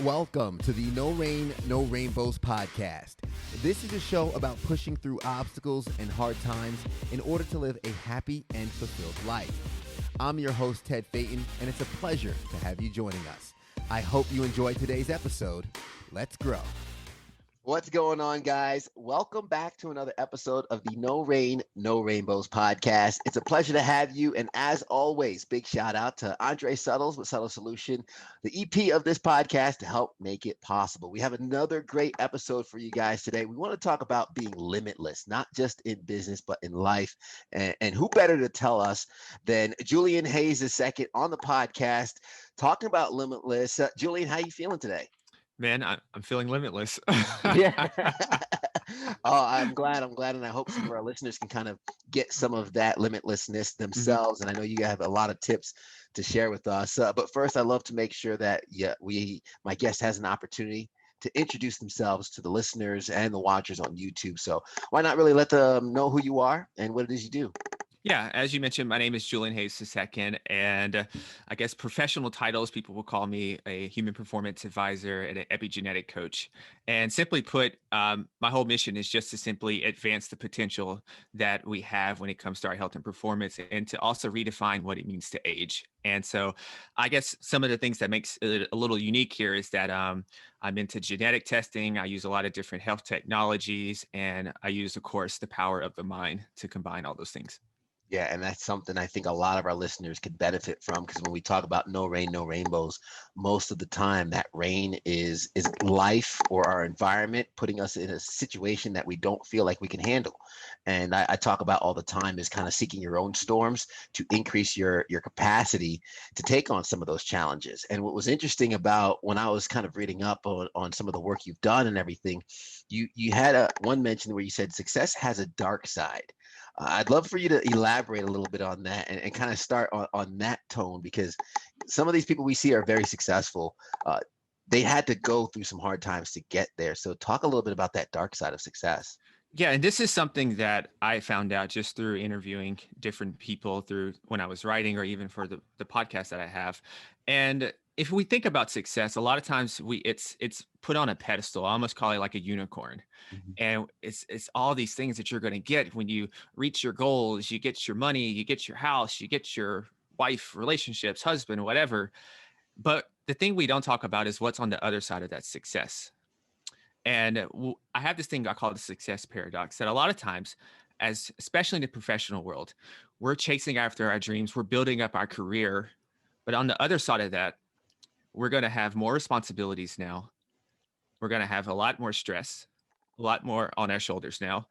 Welcome to the No Rain, No Rainbows podcast. This is a show about pushing through obstacles and hard times in order to live a happy and fulfilled life. I'm your host, Ted Phaeton, and it's a pleasure to have you joining us. I hope you enjoyed today's episode. Let's grow. What's going on, guys? Welcome back to another episode of the No Rain, No Rainbows podcast. It's a pleasure to have you. And as always, big shout out to Andre Suttles with Subtle Solution, the EP of this podcast to help make it possible. We have another great episode for you guys today. We want to talk about being limitless, not just in business, but in life. And who better to tell us than Julian Hayes II on the podcast talking about limitless. Julian, how you feeling today? Man, I'm feeling limitless. Yeah. Oh, I'm glad, and I hope some of our listeners can kind of get some of that limitlessness themselves. And I know you have a lot of tips to share with us. But first, I love to make sure that my guest has an opportunity to introduce themselves to the listeners and the watchers on YouTube. So why not really let them know who you are and what it is you do? Yeah, as you mentioned, my name is Julian Hayes II, and I guess professional titles, people will call me a human performance advisor and an epigenetic coach. And simply put, my whole mission is just to simply advance the potential that we have when it comes to our health and performance, and to also redefine what it means to age. And so I guess some of the things that makes it a little unique here is that I'm into genetic testing. I use a lot of different health technologies, and I use, of course, the power of the mind to combine all those things. Yeah, and that's something I think a lot of our listeners could benefit from, because when we talk about no rain, no rainbows, most of the time that rain is life or our environment putting us in a situation that we don't feel like we can handle. And I talk about all the time is kind of seeking your own storms to increase your capacity to take on some of those challenges. And what was interesting about when I was kind of reading up on some of the work you've done and everything, you had one mention where you said success has a dark side. I'd love for you to elaborate a little bit on that and kind of start on that tone, because some of these people we see are very successful. They had to go through some hard times to get there. So talk a little bit about that dark side of success. Yeah, and this is something that I found out just through interviewing different people through when I was writing, or even for the podcast that I have. And if we think about success, a lot of times it's put on a pedestal. I almost call it like a unicorn. Mhm. And it's all these things that you're going to get when you reach your goals. You get your money, you get your house, you get your wife, relationships, husband, whatever. But the thing we don't talk about is what's on the other side of that success. And I have this thing I call the success paradox, that a lot of times, as especially in the professional world, we're chasing after our dreams, we're building up our career. But on the other side of that, we're going to have more responsibilities now. We're going to have a lot more stress, a lot more on our shoulders now.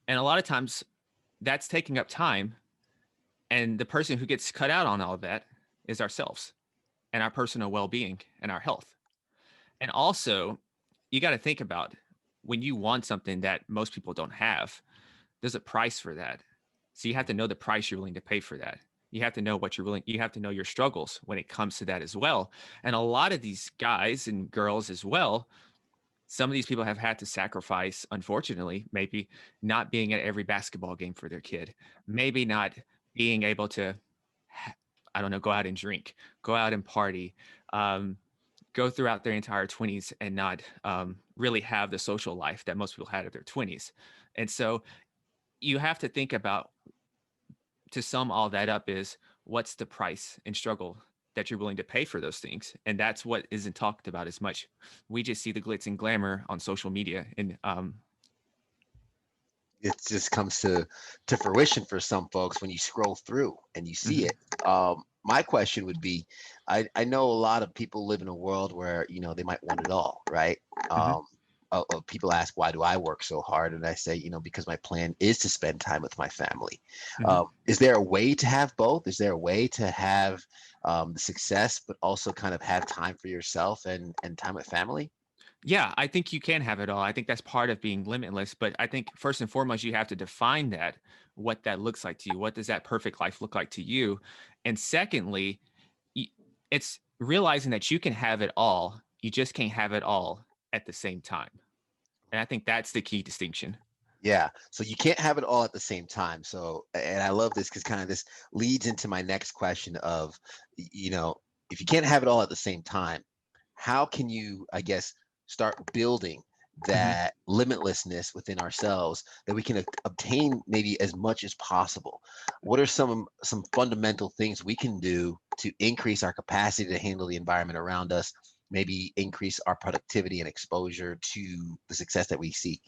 And a lot of times that's taking up time. And the person who gets cut out on all of that is ourselves and our personal well being and our health. And also, you got to think about when you want something that most people don't have, there's a price for that. So you have to know the price you're willing to pay for that. You have to know what you're willing, you have to know your struggles when it comes to that as well. And a lot of these guys and girls as well, some of these people have had to sacrifice, unfortunately, maybe not being at every basketball game for their kid, maybe not being able to, I don't know, go out and drink, go out and party, go throughout their entire 20s and not really have the social life that most people had at their 20s. And so you have to think about, to sum all that up, is what's the price and struggle that you're willing to pay for those things. And that's what isn't talked about as much. We just see the glitz and glamour on social media. And It just comes to fruition for some folks when you scroll through and you see mhm, it. My question would be, I know a lot of people live in a world where they might want it all, right? mhm, People ask, why do I work so hard? And I say, because my plan is to spend time with my family. mhm. Is there a way to have both? Is there a way to have the success, but also kind of have time for yourself and time with family? Yeah, I think you can have it all. I think that's part of being limitless. But I think first and foremost, you have to define that, what that looks like to you. What does that perfect life look like to you? And secondly, y- it's realizing that you can have it all. You just can't have it all at the same time. And I think that's the key distinction. Yeah. So you can't have it all at the same time. So, and I love this because kind of this leads into my next question of, if you can't have it all at the same time, how can you, I guess, start building Mhm. that limitlessness within ourselves that we can obtain maybe as much as possible? What are some fundamental things we can do to increase our capacity to handle the environment around us, maybe increase our productivity and exposure to the success that we seek?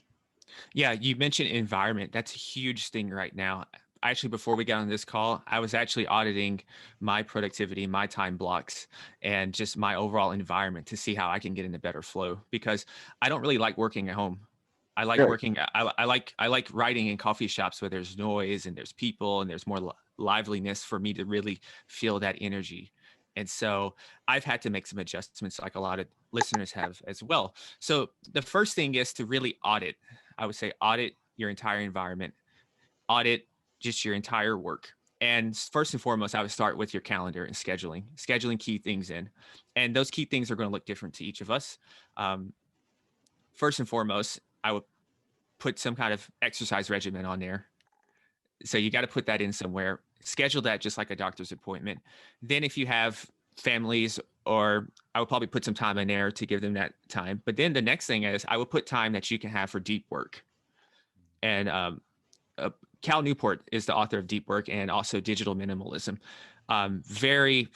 Yeah, you mentioned environment. That's a huge thing right now. Actually, before we got on this call, I was actually auditing my productivity, my time blocks, and just my overall environment to see how I can get in a better flow because I don't really like working at home. I like Right. working. I like writing in coffee shops where there's noise and there's people and there's more liveliness for me to really feel that energy. And so I've had to make some adjustments, like a lot of listeners have as well. So the first thing is to really audit. I would say audit your entire environment, audit just your entire work. And first and foremost, I would start with your calendar and scheduling key things in. And those key things are going to look different to each of us. Um, First and foremost, I would put some kind of exercise regimen on there. So you got to put that in somewhere. Schedule that just like a doctor's appointment. Then if you have families, or I would probably put some time in there to give them that time. But then the next thing is I would put time that you can have for deep work. And uh, Cal Newport is the author of Deep Work and also Digital Minimalism. Very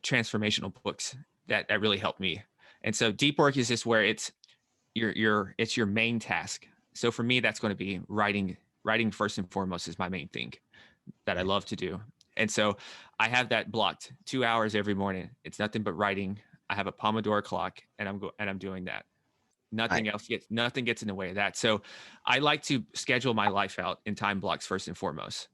transformational books that really helped me. And so Deep Work is just where it's your main task. So for me, that's going to be writing. Writing first and foremost is my main thing that I Yeah. love to do. And so I have that blocked 2 hours every morning. It's nothing but writing. I have a Pomodoro clock and I'm doing that. Nothing gets in the way of that. So I like to schedule my life out in time blocks first and foremost.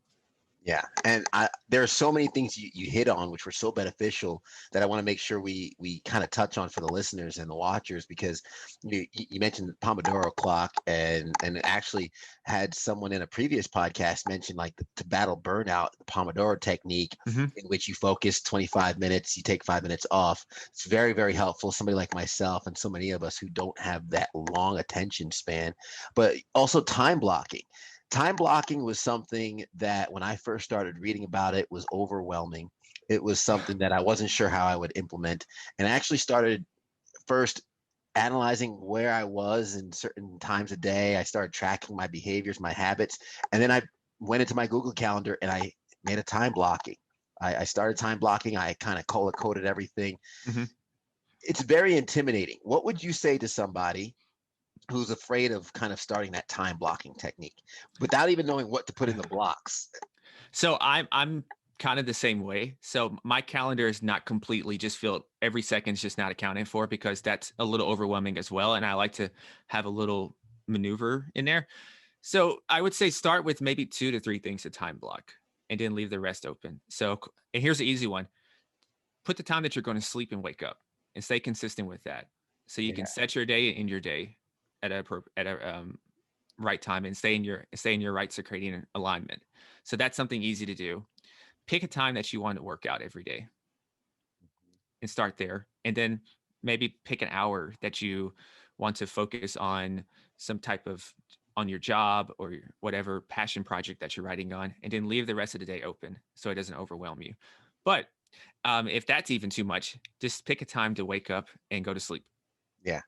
Yeah, and there are so many things you hit on which were so beneficial that I want to make sure we kind of touch on for the listeners and the watchers, because you mentioned the Pomodoro clock, and actually had someone in a previous podcast mention, like, to battle burnout, the Pomodoro technique, Mm-hmm. in which you focus 25 minutes, you take 5 minutes off. It's very, very helpful. Somebody like myself and so many of us who don't have that long attention span, but also time blocking was something that when I first started reading about it was overwhelming. It was something that I wasn't sure how I would implement. And I actually started first analyzing where I was in certain times of day. I started tracking my behaviors, my habits, and then I went into my Google Calendar and I made a time blocking. I started time blocking. I kind of color coded everything. Mm-hmm. It's very intimidating. What would you say to somebody who's afraid of kind of starting that time blocking technique without even knowing what to put in the blocks? So I'm kind of the same way. So my calendar is not completely just filled. Every second's just not accounted for because that's a little overwhelming as well. And I like to have a little maneuver in there. So I would say start with maybe 2 to 3 things to time block and then leave the rest open. So, and here's the easy one: put the time that you're going to sleep and wake up and stay consistent with that. So you can Yeah. set your day in your day at a right time and stay in your right circadian alignment. So that's something easy to do. Pick a time that you want to work out every day and start there. And then maybe pick an hour that you want to focus on some type of on your job or whatever passion project that you're writing on, and then leave the rest of the day open so it doesn't overwhelm you. But if that's even too much, just pick a time to wake up and go to sleep. Yeah.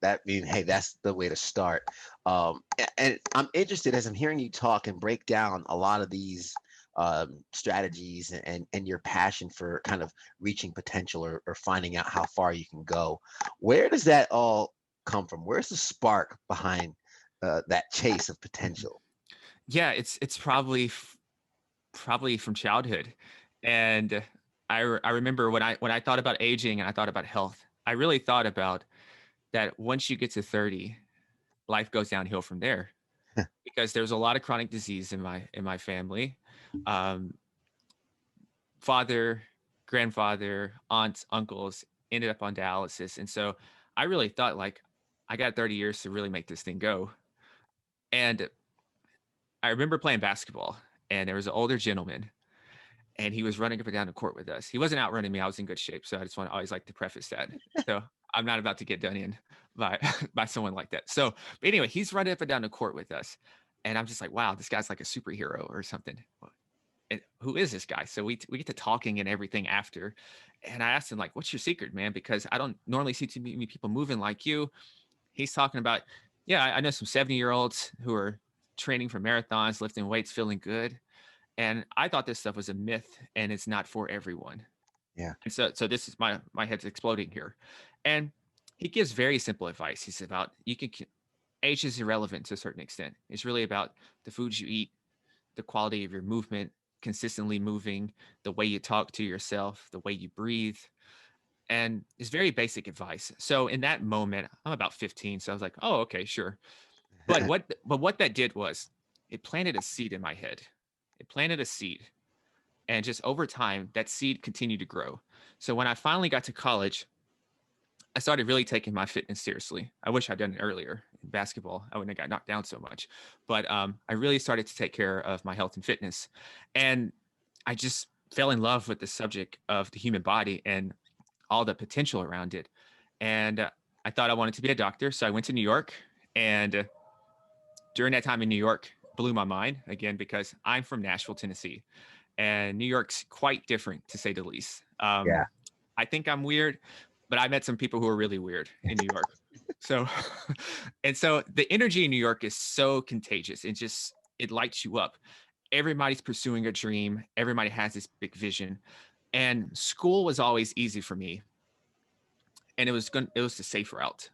That mean, hey, that's the way to start. And I'm interested, as I'm hearing you talk and break down a lot of these strategies, and your passion for kind of reaching potential, or finding out how far you can go. Where does that all come from? Where's the spark behind that chase of potential? Yeah, it's probably from childhood, and I remember when I thought about aging and I thought about health, I really thought about that once you get to 30, life goes downhill from there because there's a lot of chronic disease in my family. Um, Father, grandfather, aunts, uncles ended up on dialysis, and so I really thought like I got 30 years to really make this thing go. And I remember playing basketball, and there was an older gentleman, and he was running up and down the court with us. He wasn't outrunning me. I was in good shape, so I just want to always like to preface that. So I'm not about to get done in by by someone like that. So, but anyway, he's running up and down the court with us, and I'm just like, wow, this guy's like a superhero or something. who is this guy? So we get to talking and everything after. And I asked him, like, what's your secret, man? Because I don't normally see too many people moving like you. He's talking about, yeah, I know some 70-year-olds who are training for marathons, lifting weights, feeling good. And I thought this stuff was a myth and it's not for everyone. Yeah. And so this is my head's exploding here. And he gives very simple advice. He's about age is irrelevant to a certain extent. It's really about the foods you eat, the quality of your movement, consistently moving, the way you talk to yourself, the way you breathe. And it's very basic advice. So in that moment, I'm about 15. So I was like, oh, okay, sure. But what that did was it planted a seed in my head. It planted a seed. And just over time, that seed continued to grow. So when I finally got to college, I started really taking my fitness seriously. I wish I'd done it earlier in basketball. I wouldn't have got knocked down so much. But I really started to take care of my health and fitness. And I just fell in love with the subject of the human body and all the potential around it. And I thought I wanted to be a doctor. So I went to New York. And during that time in New York, blew my mind again, because I'm from Nashville, Tennessee. And New York's quite different, to say the least. Yeah. I think I'm weird, but I met some people who are really weird in New York. So, and so the energy in New York is so contagious. It lights you up. Everybody's pursuing a dream. Everybody has this big vision. And school was always easy for me. And it was the safe route.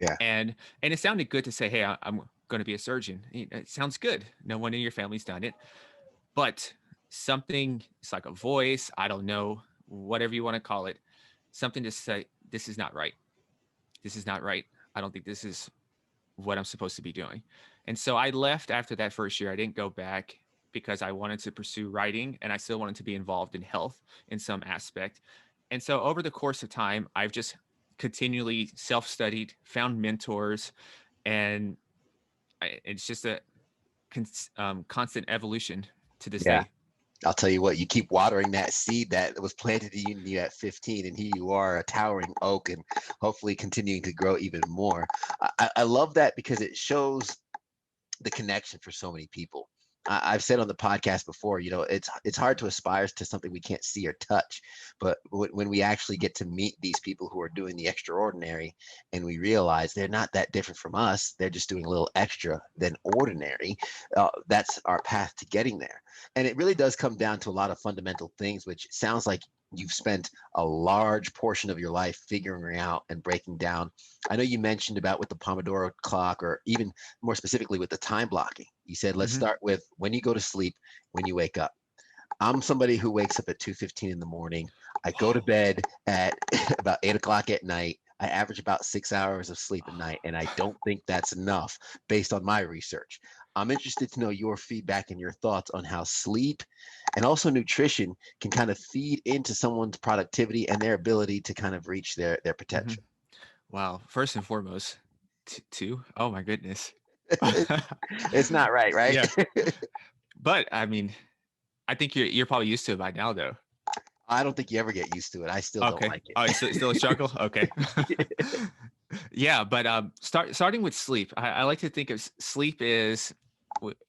Yeah. And it sounded good to say, hey, I'm going to be a surgeon. It sounds good. No one in your family's done it. But something, it's like a voice, I don't know, whatever you want to call it, something to say, this is not right. This is not right. I don't think this is what I'm supposed to be doing. And so I left after that first year. I didn't go back because I wanted to pursue writing and I still wanted to be involved in health in some aspect. And so over the course of time, I've just continually self-studied, found mentors, and it's just a constant evolution to this Yeah. day. I'll tell you what, you keep watering that seed that was planted in you at 15, and here you are, a towering oak, and hopefully continuing to grow even more. I love that because it shows the connection for so many people. I've said on the podcast before, it's hard to aspire to something we can't see or touch, but when we actually get to meet these people who are doing the extraordinary, and we realize they're not that different from us, they're just doing a little extra than ordinary. That's our path to getting there, and it really does come down to a lot of fundamental things, which sounds like you've spent a large portion of your life figuring out and breaking down. I know you mentioned about with the Pomodoro clock, or even more specifically with the time blocking. You said, let's start with when you go to sleep, when you wake up. I'm somebody who wakes up at 2:15 in the morning. I go to bed at about 8 o'clock at night. I average about 6 hours of sleep a night, and I don't think that's enough based on my research. I'm interested to know your feedback and your thoughts on how sleep and also nutrition can kind of feed into someone's productivity and their ability to kind of reach their potential. Wow. First and foremost, two. Oh my goodness. It's not right, right? Yeah. But I mean, I think you're probably used to it by now, though. I don't think you ever get used to it. I still don't Okay. like it. Oh, it's still a struggle. Okay. Yeah, but starting with sleep, I like to think of sleep is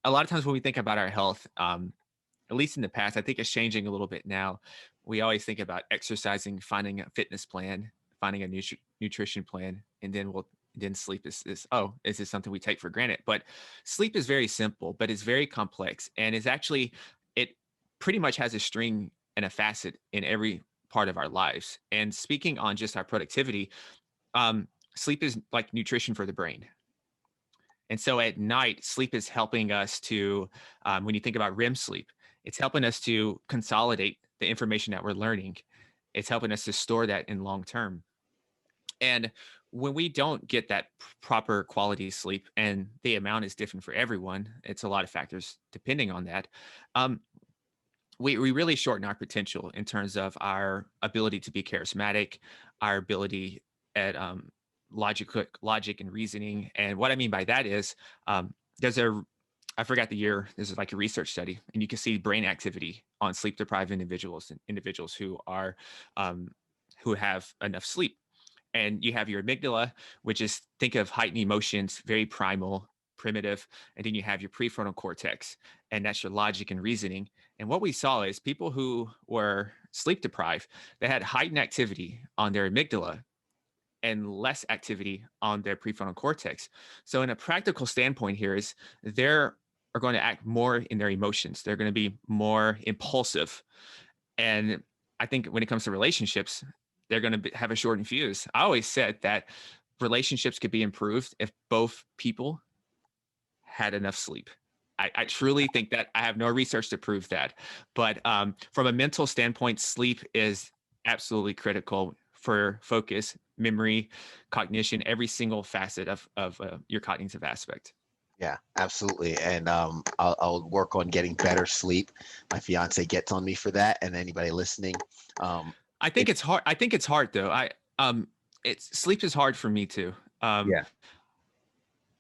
a lot of times when we think about our health. At least in the past, I think it's changing a little bit now. We always think about exercising, finding a fitness plan, finding a nutrition plan, and then sleep is this something we take for granted? But sleep is very simple, but it's very complex, and it pretty much has a string and a facet in every part of our lives. And speaking on just our productivity, sleep is like nutrition for the brain. And so at night, sleep is helping us to, when you think about REM sleep, it's helping us to consolidate the information that we're learning. It's helping us to store that in long term. And when we don't get that proper quality sleep, and the amount is different for everyone, it's a lot of factors depending on that. We really shorten our potential in terms of our ability to be charismatic, our ability at logic and reasoning. And what I mean by that is I forgot the year, there's like a research study, and you can see brain activity on sleep deprived individuals and individuals who are who have enough sleep. And you have your amygdala, which is, think of heightened emotions, very primal, primitive. And then you have your prefrontal cortex, and that's your logic and reasoning. And what we saw is people who were sleep deprived, they had heightened activity on their amygdala and less activity on their prefrontal cortex. So, in a practical standpoint, here is they're are going to act more in their emotions. They're going to be more impulsive. And I think when it comes to relationships, they're going to have a shortened fuse. I always said that relationships could be improved if both people had enough sleep. I truly think that. I have no research to prove that. But from a mental standpoint, sleep is absolutely critical for focus, memory, cognition, every single facet of your cognitive aspect. Yeah, absolutely. And I'll work on getting better sleep. My fiance gets on me for that, and anybody listening, um, I think it it's hard. I think it's hard though. It's sleep is hard for me too. yeah.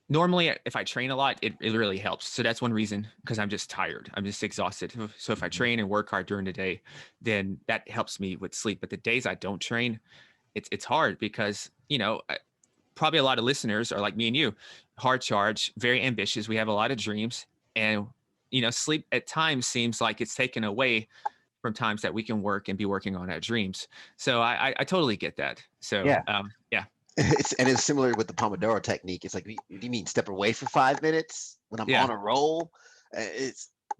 Normally if I train a lot, it really helps. So that's one reason, because I'm just tired. I'm just exhausted. So if I Mhm. train and work hard during the day, then that helps me with sleep. But the days I don't train, it's hard because, probably a lot of listeners are like me and you, hard charge, very ambitious. We have a lot of dreams, and sleep at times seems like it's taken away from times that we can work and be working on our dreams. So I totally get that. So Yeah. yeah. It's similar with the Pomodoro technique. It's like, do you mean step away for 5 minutes when I'm Yeah. on a roll?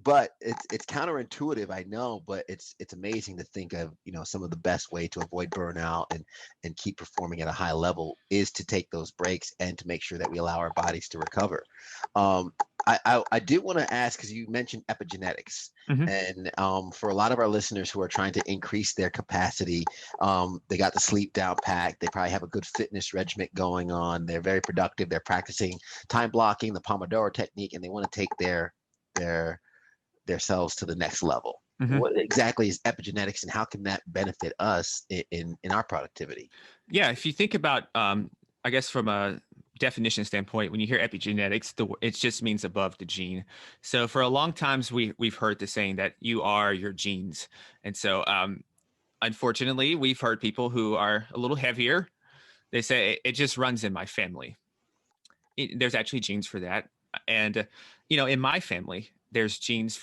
But it's counterintuitive, I know, but it's amazing to think of, some of the best way to avoid burnout and keep performing at a high level is to take those breaks and to make sure that we allow our bodies to recover. Um, I did want to ask, because you mentioned epigenetics, Mhm. and for a lot of our listeners who are trying to increase their capacity, they got the sleep down packed. They probably have a good fitness regimen going on. They're very productive. They're practicing time blocking, the Pomodoro technique, and they want to take their themselves to the next level. Mhm. What exactly is epigenetics, and how can that benefit us in our productivity? Yeah, if you think about, I guess from a definition standpoint, when you hear epigenetics, it just means above the gene. So for a long times, we've heard the saying that you are your genes, and so unfortunately, we've heard people who are a little heavier. They say it just runs in my family. There's actually genes for that, and in my family, there's genes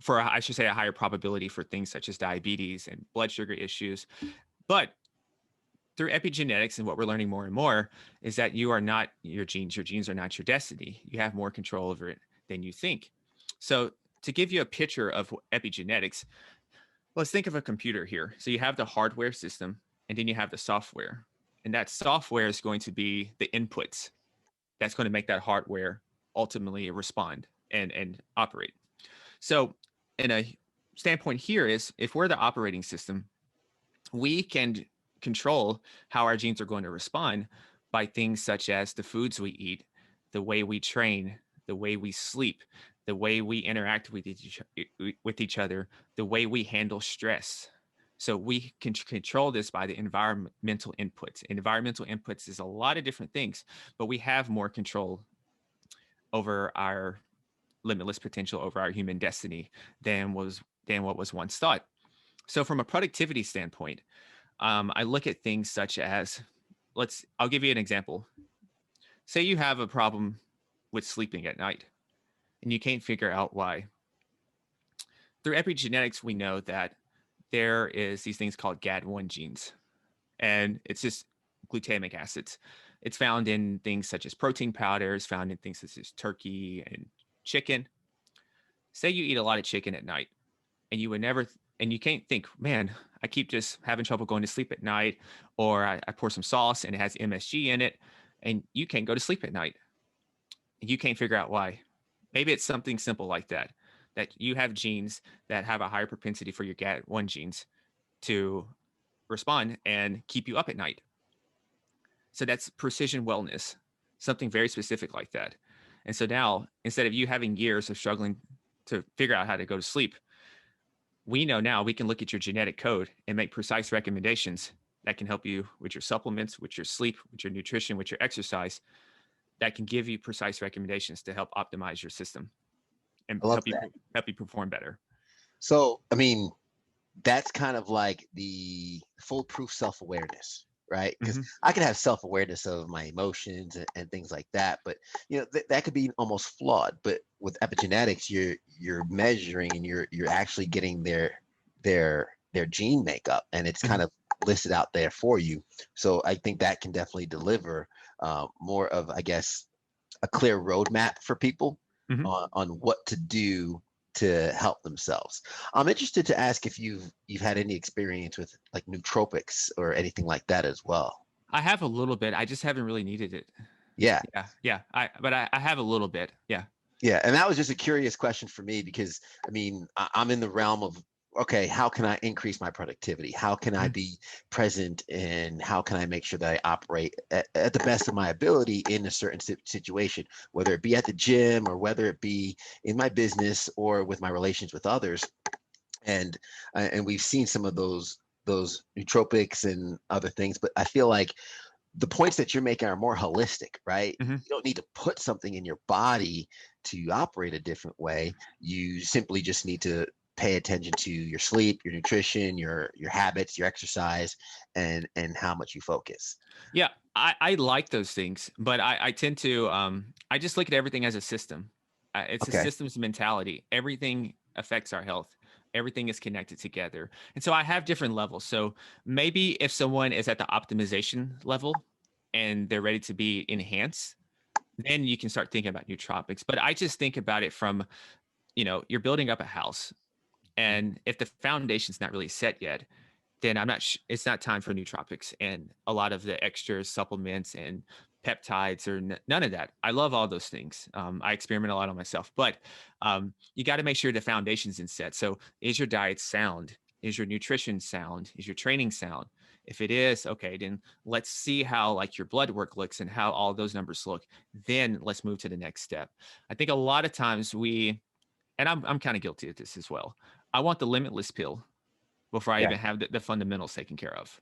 I should say a higher probability for things such as diabetes and blood sugar issues, but through epigenetics and what we're learning more and more is that you are not your genes. Your genes are not your destiny. You have more control over it than you think. So, to give you a picture of epigenetics, let's think of a computer here. So, you have the hardware system and then you have the software. And that software is going to be the inputs that's going to make that hardware ultimately respond and operate. So, in a standpoint here is if we're the operating system, we can control how our genes are going to respond by things such as the foods we eat, the way we train, the way we sleep, the way we interact with each other, the way we handle stress. So we can control this by the environmental inputs. Environmental inputs is a lot of different things, but we have more control over our limitless potential, over our human destiny than what was once thought. So from a productivity standpoint, I look at things such as, I'll give you an example. Say you have a problem with sleeping at night and you can't figure out why. Through epigenetics, we know that there is these things called GAD1 genes, and it's just glutamic acids. It's found in things such as protein powders, found in things such as turkey and chicken. Say you eat a lot of chicken at night and you would never and you can't think, man, I keep just having trouble going to sleep at night, or I pour some sauce and it has MSG in it, and you can't go to sleep at night. You can't figure out why. Maybe it's something simple like that, that you have genes that have a higher propensity for your GAT1 genes to respond and keep you up at night. So that's precision wellness, something very specific like that. And so now, instead of you having years of struggling to figure out how to go to sleep, we know now we can look at your genetic code and make precise recommendations that can help you with your supplements, with your sleep, with your nutrition, with your exercise, that can give you precise recommendations to help optimize your system and I love that. help you perform better. So, I mean, that's kind of like the foolproof self-awareness, right? Because Hmm. I can have self-awareness of my emotions and things like that, but that could be almost flawed. But with epigenetics, you're measuring and you're actually getting their gene makeup, and it's Hmm. kind of listed out there for you. So I think that can definitely deliver more of, I guess, a clear roadmap for people Hmm. on what to do to help themselves. I'm interested to ask if you've had any experience with like nootropics or anything like that as well. I have a little bit. I just haven't really needed it. Yeah, Yeah, yeah. But I have a little bit. Yeah. yeah, and that was just a curious question for me because I mean I'm in the realm of, okay, how can I increase my productivity? How can I Mhm. be present, and how can I make sure that I operate at the best of my ability in a certain situation, whether it be at the gym or whether it be in my business or with my relations with others. And we've seen some of those nootropics and other things, but I feel like the points that you're making are more holistic, right? Mhm. You don't need to put something in your body to operate a different way. You simply just need to pay attention to your sleep, your nutrition, your habits, your exercise, and how much you focus. Yeah, I like those things, but I tend to I just look at everything as a system. It's a Okay. systems mentality. Everything affects our health. Everything is connected together. And so I have different levels. So maybe if someone is at the optimization level and they're ready to be enhanced, then you can start thinking about nootropics. But I just think about it from, you're building up a house. And if the foundation's not really set yet, then it's not time for nootropics and a lot of the extra supplements and peptides or none of that. I love all those things. I experiment a lot on myself, but you got to make sure the foundation's in set. So is your diet sound? Is your nutrition sound? Is your training sound? If it is, okay, then let's see how like your blood work looks and how all those numbers look. Then let's move to the next step. I think a lot of times and I'm kind of guilty of this as well. I want the limitless pill before I Yeah. even have the fundamentals taken care of.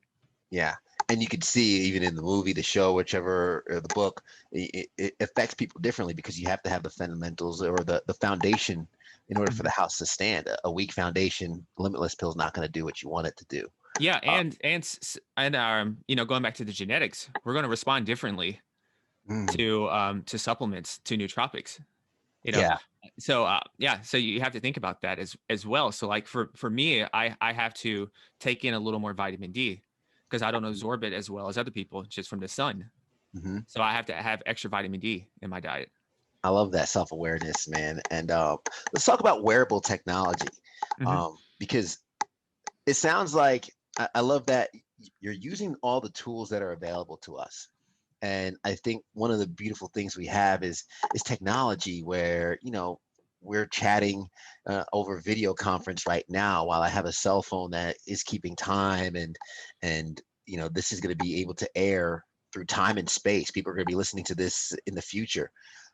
Yeah. And you could see even in the movie, the show, whichever, or the book, it affects people differently because you have to have the fundamentals or the foundation in order for Mhm. the house to stand. A weak foundation, limitless pill is not going to do what you want it to do. Yeah, Uh, and going back to the genetics, we're going to respond differently mm, to supplements, to nootropics. You know, yeah. so yeah, so you have to think about that as well. So like for me, I have to take in a little more vitamin D because I don't absorb it as well as other people just from the sun. Hmm. So I have to have extra vitamin D in my diet. I love that self-awareness, man. And let's talk about wearable technology, Hmm. because it sounds like I love that you're using all the tools that are available to us. And I think one of the beautiful things we have is technology where, we're chatting over video conference right now while I have a cell phone that is keeping time, and this is going to be able to air through time and space. People are going to be listening to this in the future.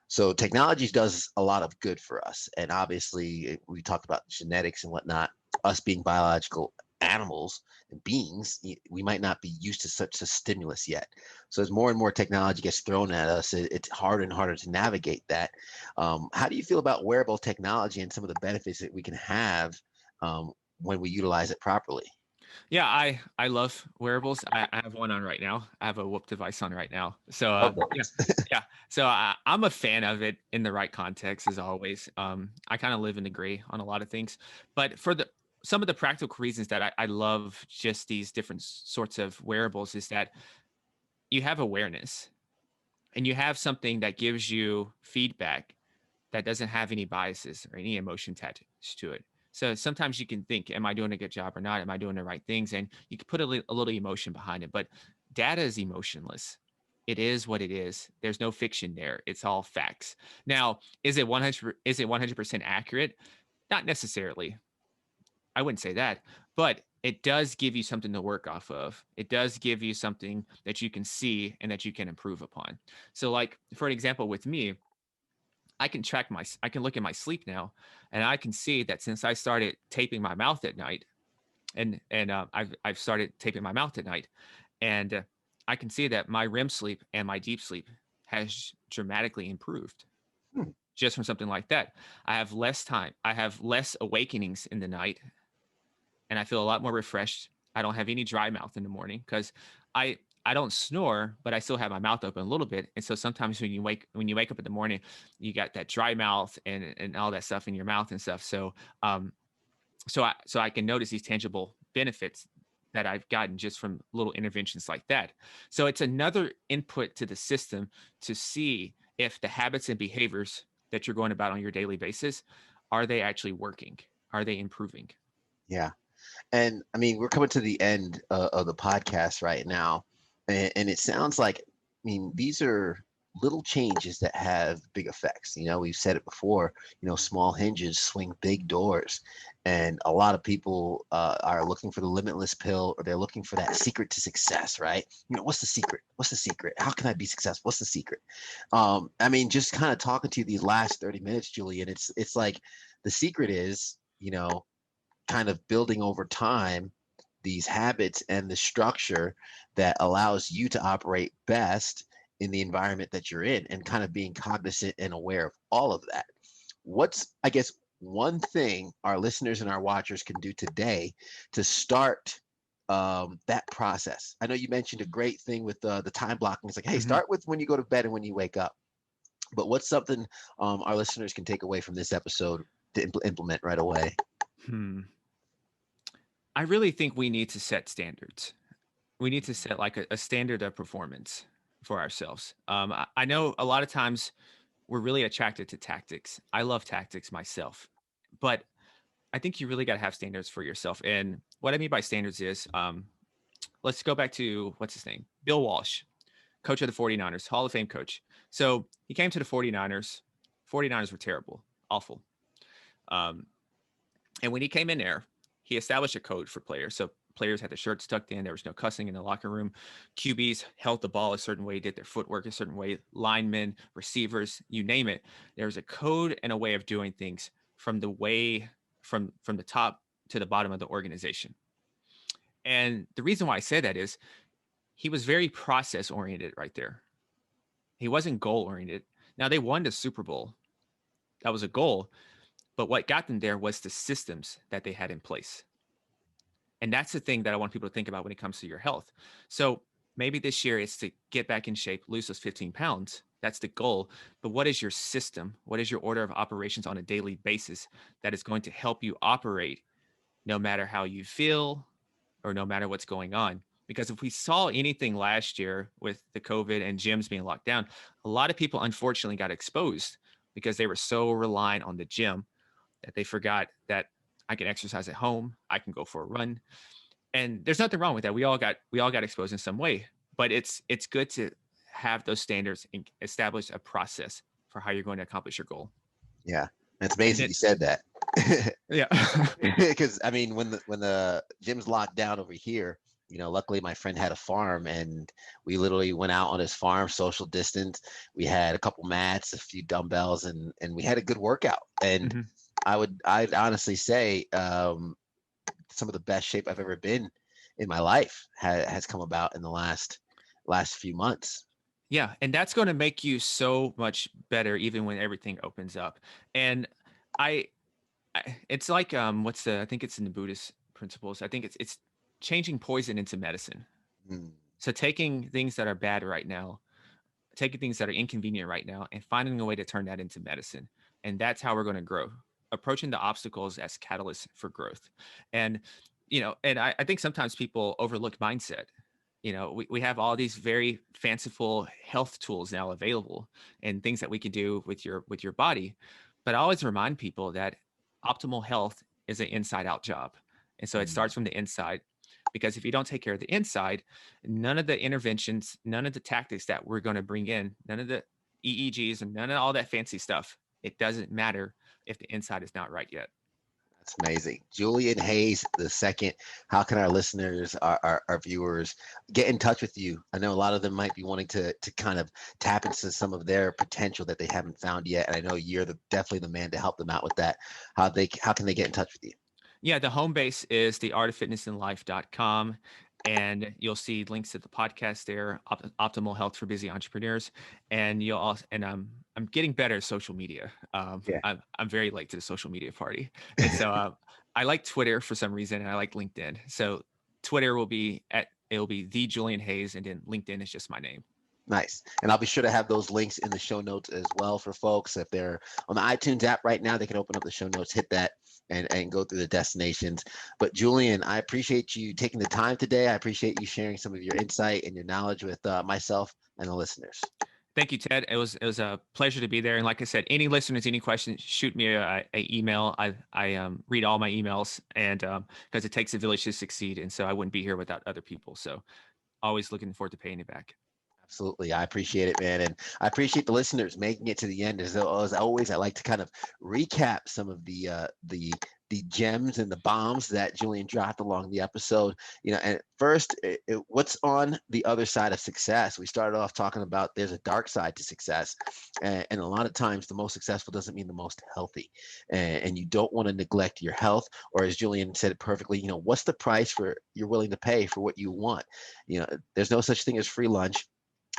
So technology does a lot of good for us. And obviously we talked about genetics and whatnot, us being biological animals and beings, we might not be used to such a stimulus yet. So as more and more technology gets thrown at us, it's harder and harder to navigate that. How do you feel about wearable technology and some of the benefits that we can have when we utilize it properly? Yeah, I love wearables. I have one on right now. I have a Whoop device on right now. So Love yeah, those. yeah. So I'm a fan of it in the right context, as always. I kind of live in the gray on a lot of things, but for the some of the practical reasons that I love just these different sorts of wearables is that you have awareness and you have something that gives you feedback that doesn't have any biases or any emotion attached to it. So sometimes you can think, am I doing a good job or not? Am I doing the right things? And you can put a little emotion behind it. But data is emotionless. It is what it is. There's no fiction there. It's all facts. Now, is it 100% accurate? Not necessarily. I wouldn't say that, but it does give you something to work off of. It does give you something that you can see and that you can improve upon. So like for an example with me, I can look at my sleep now, and I can see that since I started taping my mouth at night, and I've started taping my mouth at night, and I can see that my REM sleep and my deep sleep has dramatically improved Hmm. just from something like that. I have less time. I have less awakenings in the night, and I feel a lot more refreshed. I don't have any dry mouth in the morning because I I don't snore, but I still have my mouth open a little bit. And so sometimes when you wake up in the morning, you got that dry mouth and all that stuff in your mouth and stuff. So I can notice these tangible benefits that I've gotten just from little interventions like that. So it's another input to the system to see if the habits and behaviors that you're going about on your daily basis, are they actually working? Are they improving? Yeah. And I mean, we're coming to the end of the podcast right now. And it sounds like, I mean, these are little changes that have big effects. You know, we've said it before, you know, small hinges swing big doors. And a lot of people are looking for the limitless pill, or they're looking for that secret to success, right? You know, what's the secret? What's the secret? How can I be successful? What's the secret? I mean, just kind of talking to you these last 30 minutes, Julian, it's like the secret is, you know, kind of building over time these habits and the structure that allows you to operate best in the environment that you're in, and kind of being cognizant and aware of all of that. What's, I guess, one thing our listeners and our watchers can do today to start that process? I know you mentioned a great thing with the time blocking. It's like, hey, Mhm. start with when you go to bed and when you wake up. But what's something our listeners can take away from this episode to implement right away? Hmm. I really think we need to set standards. We need to set like a standard of performance for ourselves. I know a lot of times we're really attracted to tactics. I love tactics myself, but I think you really got to have standards for yourself. And what I mean by standards is, let's go back to what's his name? Bill Walsh, coach of the 49ers, Hall of Fame coach. So he came to the 49ers. 49ers were terrible, awful. Um, and when he came in there, he established a code for players. So players had their shirts tucked in. There was no cussing in the locker room. QBs held the ball a certain way, did their footwork a certain way. Linemen, receivers, you name it. There was a code and a way of doing things from the way from the top to the bottom of the organization. And the reason why I say that is he was very process oriented right there. He wasn't goal oriented. Now they won the Super Bowl. That was a goal. But what got them there was the systems that they had in place. And that's the thing that I want people to think about when it comes to your health. So maybe this year it's to get back in shape, lose those 15 pounds. That's the goal. But what is your system? What is your order of operations on a daily basis that is going to help you operate no matter how you feel or no matter what's going on? Because if we saw anything last year with the COVID and gyms being locked down, a lot of people unfortunately got exposed because they were so reliant on the gym that they forgot that I can exercise at home. I can go for a run. And there's nothing wrong with that. We all got exposed in some way, but it's good to have those standards and establish a process for how you're going to accomplish your goal. Yeah, it's And amazing then you said that. yeah. Because I mean, when the gym's locked down over here, you know, luckily my friend had a farm, and we literally went out on his farm, social distance. We had a couple mats, a few dumbbells, and we had a good workout. And Mhm. I'd honestly say some of the best shape I've ever been in my life has come about in the last few months. Yeah, and that's going to make you so much better even when everything opens up. And I, it's like what's the I think it's in the Buddhist principles. I think it's changing poison into medicine. Mm, So taking things that are bad right now, taking things that are inconvenient right now, and finding a way to turn that into medicine. And that's how we're going to grow. Approaching the obstacles as catalysts for growth. And and I think sometimes people overlook mindset. We have all these very fanciful health tools now available and things that we can do with your body. But I always remind people that optimal health is an inside out job. And so it mm. starts from the inside, because if you don't take care of the inside, none of the interventions, none of the tactics that we're going to bring in, none of the EEGs and none of all that fancy stuff, it doesn't matter if the inside is not right yet. That's amazing. Julian Hayes II. How can our listeners, our viewers, get in touch with you? I know a lot of them might be wanting to kind of tap into some of their potential that they haven't found yet. And I know you're definitely the man to help them out with that. How can they get in touch with you? Yeah, the home base is theartoffitnessandlife.com. And you'll see links to the podcast there, Optimal Health for Busy Entrepreneurs. And you'll also, and I'm getting better at social media. Yeah. I'm very late to the social media party. And so I like Twitter for some reason, and I like LinkedIn. So Twitter will be it'll be the Julian Hayes, and then LinkedIn is just my name. Nice. And I'll be sure to have those links in the show notes as well for folks. If they're on the iTunes app right now, they can open up the show notes, hit that, and go through the destinations. But Julian, I appreciate you taking the time today. I appreciate you sharing some of your insight and your knowledge with myself and the listeners. Thank you, Ted. It was a pleasure to be there. And like I said, any listeners, any questions, shoot me a email. I read all my emails, and because it takes a village to succeed, and so I wouldn't be here without other people. So always looking forward to paying it back. Absolutely. I appreciate it, man. And I appreciate the listeners making it to the end. As always, I like to kind of recap some of the gems and the bombs that Julian dropped along the episode. And first, what's on the other side of success? We started off talking about there's a dark side to success. And a lot of times the most successful doesn't mean the most healthy. And you don't want to neglect your health, or as Julian said it perfectly, what's the price you're willing to pay for what you want? There's no such thing as free lunch.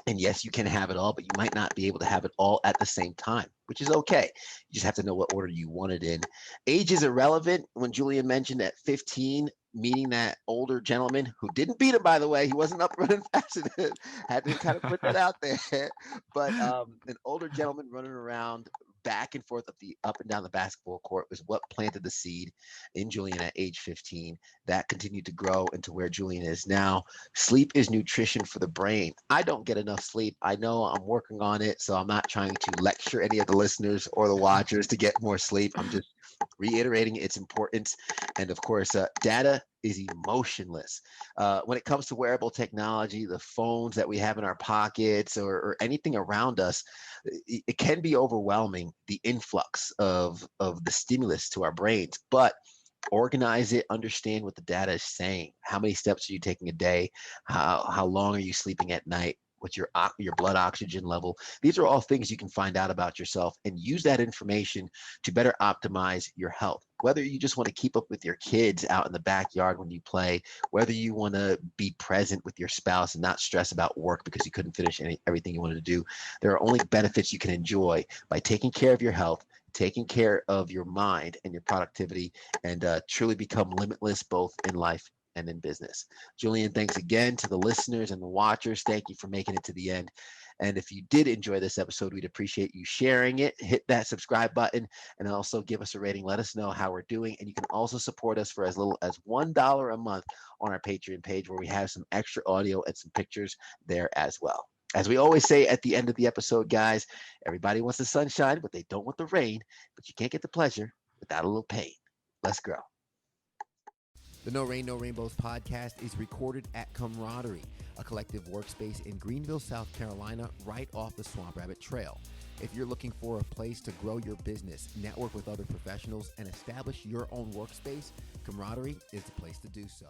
And yes, you can have it all, but you might not be able to have it all at the same time, which is okay. You just have to know what order you want it in. Age is irrelevant. When Julian mentioned at 15, meeting that older gentleman who didn't beat him, by the way, he wasn't up running fast enough. Had to kind of put that out there. But an older gentleman running around back and forth up and down the basketball court was what planted the seed in Julian at age 15. That continued to grow into where Julian is now. Sleep is nutrition for the brain. I don't get enough sleep. I know I'm working on it, so I'm not trying to lecture any of the listeners or the watchers to get more sleep. I'm just reiterating its importance. And of course, data is emotionless. When it comes to wearable technology, the phones that we have in our pockets or anything around us, it can be overwhelming, the influx of the stimulus to our brains. But organize it, understand what the data is saying. How many steps are you taking a day? How long are you sleeping at night? What's your blood oxygen level? These are all things you can find out about yourself and use that information to better optimize your health. Whether you just want to keep up with your kids out in the backyard when you play, whether you want to be present with your spouse and not stress about work because you couldn't finish everything you wanted to do, there are only benefits you can enjoy by taking care of your health, taking care of your mind and your productivity, and truly become limitless both in life and in business. Julian, thanks again to the listeners and the watchers. Thank you for making it to the end. And if you did enjoy this episode, we'd appreciate you sharing it. Hit that subscribe button and also give us a rating. Let us know how we're doing. And you can also support us for as little as $1 a month on our Patreon page, where we have some extra audio and some pictures there as well. As we always say at the end of the episode, guys, everybody wants the sunshine, but they don't want the rain. But you can't get the pleasure without a little pain. Let's grow. The No Rain, No Rainbows podcast is recorded at Camaraderie, a collective workspace in Greenville, South Carolina, right off the Swamp Rabbit Trail. If you're looking for a place to grow your business, network with other professionals, and establish your own workspace, Camaraderie is the place to do so.